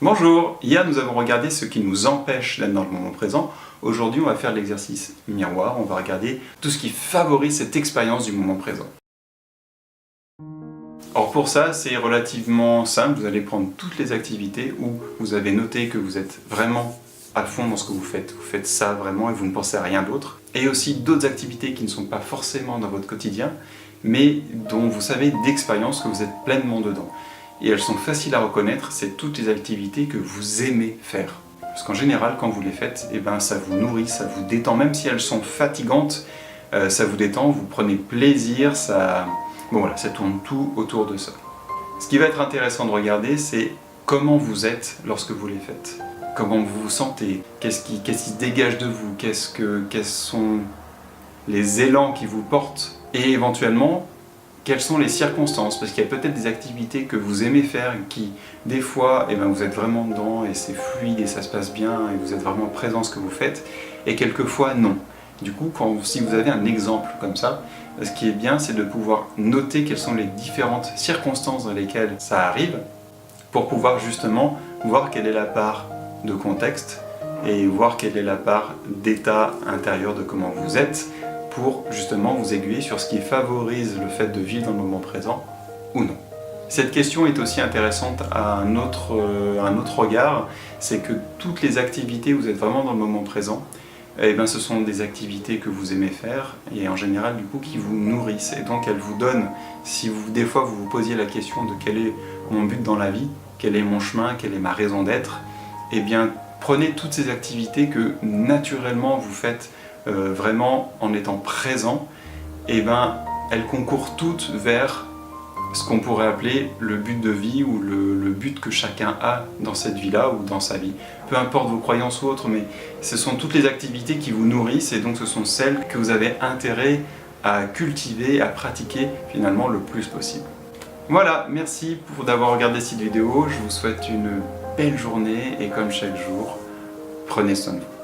Bonjour, hier nous avons regardé ce qui nous empêche d'être dans le moment présent. Aujourd'hui on va faire l'exercice miroir, on va regarder tout ce qui favorise cette expérience du moment présent. Alors pour ça c'est relativement simple, vous allez prendre toutes les activités où vous avez noté que vous êtes vraiment à fond dans ce que vous faites ça vraiment et vous ne pensez à rien d'autre. Et aussi d'autres activités qui ne sont pas forcément dans votre quotidien, mais dont vous savez d'expérience que vous êtes pleinement dedans. Et elles sont faciles à reconnaître, c'est toutes les activités que vous aimez faire. Parce qu'en général, quand vous les faites, ça vous nourrit, ça vous détend, même si elles sont fatigantes, ça vous détend, vous prenez plaisir, ça tourne tout autour de ça. Ce qui va être intéressant de regarder, c'est comment vous êtes lorsque vous les faites. Comment vous vous sentez, qu'est-ce qui se dégage de vous, quels sont les élans qui vous portent, et éventuellement, quelles sont les circonstances, parce qu'il y a peut-être des activités que vous aimez faire qui, des fois, vous êtes vraiment dedans et c'est fluide et ça se passe bien et vous êtes vraiment présent à ce que vous faites, et quelquefois non. Du coup, si vous avez un exemple comme ça, ce qui est bien, c'est de pouvoir noter quelles sont les différentes circonstances dans lesquelles ça arrive, pour pouvoir justement voir quelle est la part de contexte et voir quelle est la part d'état intérieur de comment vous êtes, pour justement vous aiguiller sur ce qui favorise le fait de vivre dans le moment présent ou non. Cette question est aussi intéressante à un autre regard, c'est que toutes les activités où vous êtes vraiment dans le moment présent, ce sont des activités que vous aimez faire et en général du coup qui vous nourrissent, et donc elles vous donnent, si des fois vous vous posiez la question de quel est mon but dans la vie, quel est mon chemin, quelle est ma raison d'être, prenez toutes ces activités que naturellement vous faites vraiment en étant présent, elles concourent toutes vers ce qu'on pourrait appeler le but de vie ou le but que chacun a dans cette vie-là ou dans sa vie. Peu importe vos croyances ou autres, mais ce sont toutes les activités qui vous nourrissent et donc ce sont celles que vous avez intérêt à cultiver, à pratiquer finalement le plus possible. Voilà, merci d'avoir regardé cette vidéo, je vous souhaite une belle journée et comme chaque jour, prenez soin de vous.